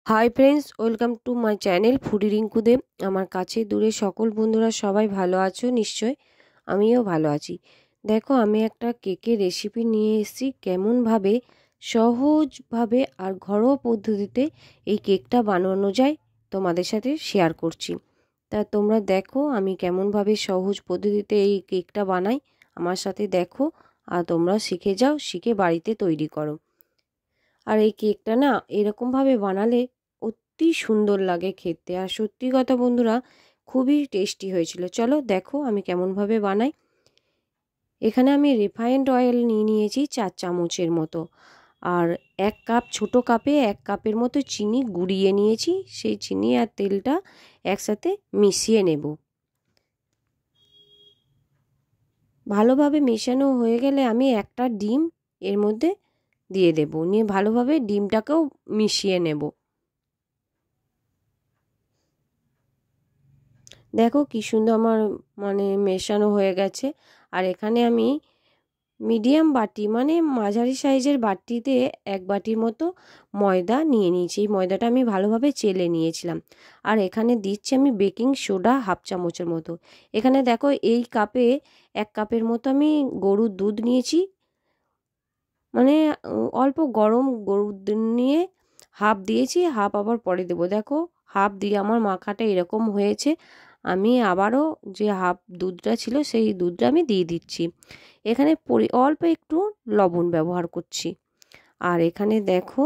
High friends, welcome to my channel foodie Rinku Dey. আমার কাছে দূরে সকল বন্ধুরা সবাই ভালো আছো নিশ্চয়। আমিও ভালো আছি। দেখো, আমি একটা কেকের রেসিপি নিয়ে এসেছি। কেমনভাবে সহজভাবে আর ঘরোয়া পদ্ধতিতে এই কেকটা বানানো যায় তোমাদের সাথে শেয়ার করছি। তা তোমরা দেখো আমি কেমনভাবে সহজ পদ্ধতিতে এই কেকটা বানাই। আমার সাথে দেখো আর তোমরা শিখে যাও, শিখে বাড়িতে তৈরি করো। আর এই কেকটা না এরকমভাবে বানালে অতি সুন্দর লাগে খেতে। আর সত্যি কথা বন্ধুরা, খুবই টেস্টি হয়েছিল। চলো দেখো আমি কেমনভাবে বানাই। এখানে আমি রিফাইন্ড অয়েল নিয়েছি 4 চামচের মতো। আর 1 কাপ, ছোটো কাপে 1 কাপের মতো চিনি গুঁড়িয়ে নিয়েছি। সেই চিনি আর তেলটা একসাথে মিশিয়ে নেব। ভালোভাবে মেশানো হয়ে গেলে আমি একটা ডিম এর মধ্যে দিয়ে দেব। নিয়ে ভালোভাবে ডিমটাকেও মিশিয়ে নেব। দেখো কি সুন্দর আমার মেশানো হয়ে গেছে। আর এখানে আমি মিডিয়াম বাটি মাঝারি সাইজের বাটিতে 1 বাটির মতো ময়দা নিয়ে নিয়েছি। এই ময়দাটা আমি ভালোভাবে চেলে নিয়েছিলাম। আর এখানে দিচ্ছি আমি বেকিং সোডা 1/2 চামচের মতো। এখানে দেখো এই কাপে 1 কাপের মতো আমি গরুর দুধ নিয়েছি। অল্প গরম গরুর দুধ নিয়ে হাফ দিয়েছি, হাফ আবার পরে দেবো। দেখো হাফ দিয়ে আমার মাখাটা এরকম হয়েছে। আমি আবারও যে হাফ দুধটা ছিল সেই দুধটা আমি দিয়ে দিচ্ছি। এখানে অল্প একটু লবণ ব্যবহার করছি। আর এখানে দেখো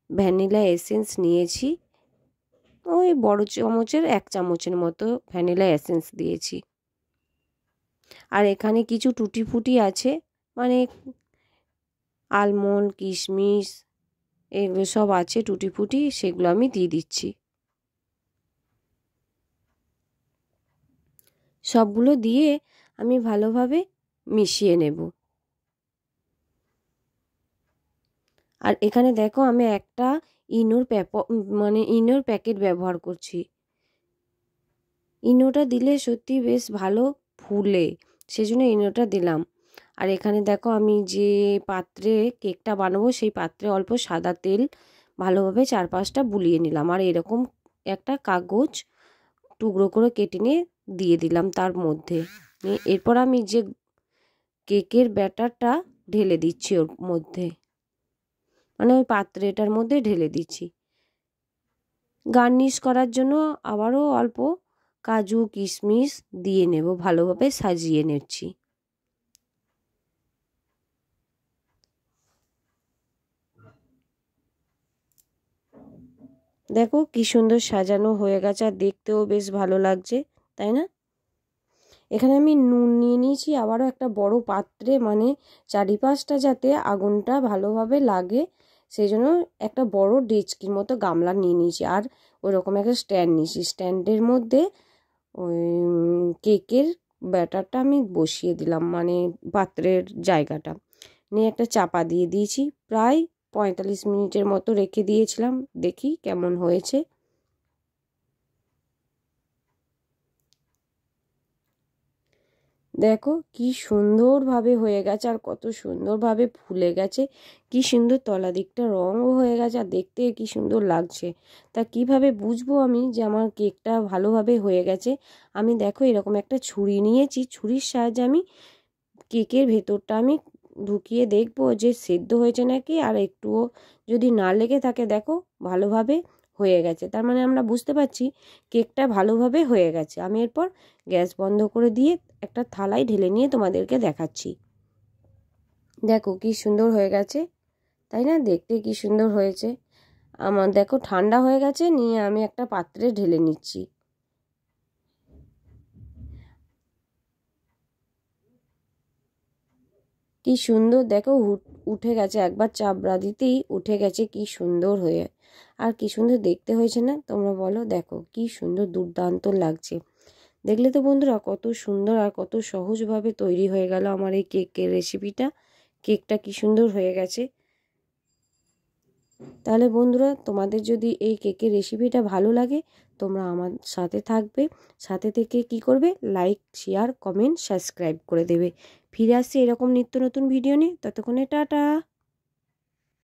ভ্যানিলা এসেন্স নিয়েছি। ওই বড় চামচের 1 চামচের মতো ভ্যানিলা এসেন্স দিয়েছি। আর এখানে কিছু টুটি ফুটি আছে, আলমন্ড, কিশমিশ এগুলো সব আছে টুটি ফুটি, সেগুলো আমি দিয়ে দিচ্ছি। সবগুলো দিয়ে আমি ভালোভাবে মিশিয়ে নেব। আর এখানে দেখো আমি একটা ইনোর প্যাকেট ব্যবহার করছি। ইনোটা দিলে সত্যি বেশ ভালো ফুলে, সেজন্য ইনোটা দিলাম। আর এখানে দেখো আমি যে পাত্রে কেকটা বানাবো সেই পাত্রে অল্প সাদা তেল ভালোভাবে 4-5টা বুলিয়ে নিলাম। আর এরকম একটা কাগজ টুকরো করে কেটে নিয়ে দিয়ে দিলাম তার মধ্যে। এরপর আমি যে কেকের ব্যাটারটা ঢেলে দিচ্ছি ওর মধ্যে, ওই পাত্রেটার মধ্যে ঢেলে দিচ্ছি। গার্নিশ করার জন্য আবারও অল্প কাজু কিশমিশ দিয়ে নেব, ভালোভাবে সাজিয়ে নিচ্ছি। দেখো কি সুন্দর সাজানো হয়ে গেছে, আর দেখতেও বেশ ভালো লাগছে, তাই না? এখানে আমি নুন নিয়ে নিয়েছি আবারও একটা বড় পাত্রে, চারিপাশটা যাতে আগুনটা ভালোভাবে লাগে সেই জন্য একটা বড় ডেচকির মতো গামলা নিয়ে নিয়েছি। আর ওইরকম একটা স্ট্যান্ড নিয়েছি। স্ট্যান্ডের মধ্যে ওই কেকের ব্যাটারটা আমি বসিয়ে দিলাম, পাত্রের জায়গাটা নিয়ে একটা চাপা দিয়ে দিয়েছি। প্রায় 45 মিনিটের মতো রেখে দিয়েছিলাম। দেখি কেমন হয়েছে। দেখো কি সুন্দরভাবে হয়ে গেছে, আর কত সুন্দরভাবে ফুলে গেছে। কি সুন্দর তলা দিকটা রঙও হয়ে গেছে, আর দেখতে কি সুন্দর লাগছে। তা কিভাবে বুঝবো আমি যে আমার কেকটা ভালোভাবে হয়ে গেছে? আমি দেখো এরকম একটা ছুরি নিয়েছি। ছুরির সাহায্যে আমি কেকের ভেতরটা আমি ঢুকিয়ে দেখবো যে সেদ্ধ হয়েছে নাকি। আর একটুও যদি না লেগে থাকে, দেখো ভালোভাবে হয়ে গেছে, তার আমরা বুঝতে পারছি কেকটা ভালোভাবে হয়ে গেছে। আমি এরপর গ্যাস বন্ধ করে দিয়ে একটা থালায় ঢেলে নিয়ে তোমাদেরকে দেখাচ্ছি। দেখো কি সুন্দর হয়ে গেছে, তাই না? দেখতে কি সুন্দর হয়েছে। আমার দেখো ঠান্ডা হয়ে গেছে, নিয়ে আমি একটা পাত্রে ঢেলে নিচ্ছি। কি সুন্দর দেখো উঠে গেছে, একবার চাপড়া দিতেই উঠে গেছে কি সুন্দর হয়ে। আর কি সুন্দর দেখতে হয়েছে না তোমরা বলো? দেখো কি সুন্দর, দুর্দান্ত লাগছে। দেখলে তো বন্ধুরা কত সুন্দর আর কত সহজভাবে তৈরি হয়ে গেল আমার এই কেকের রেসিপিটা। কেকটা কি সুন্দর হয়ে গেছে। তাহলে বন্ধুরা, তোমাদের যদি এই কেকের রেসিপিটা ভালো লাগে, তোমরা আমার সাথে থাকবে। সাথে থেকে কি করবে? লাইক, শেয়ার, কমেন্ট, সাবস্ক্রাইব করে দেবে। ফিরে আসছি এরকম নিত্য নতুন ভিডিও নিয়ে। ততক্ষণে টাটা।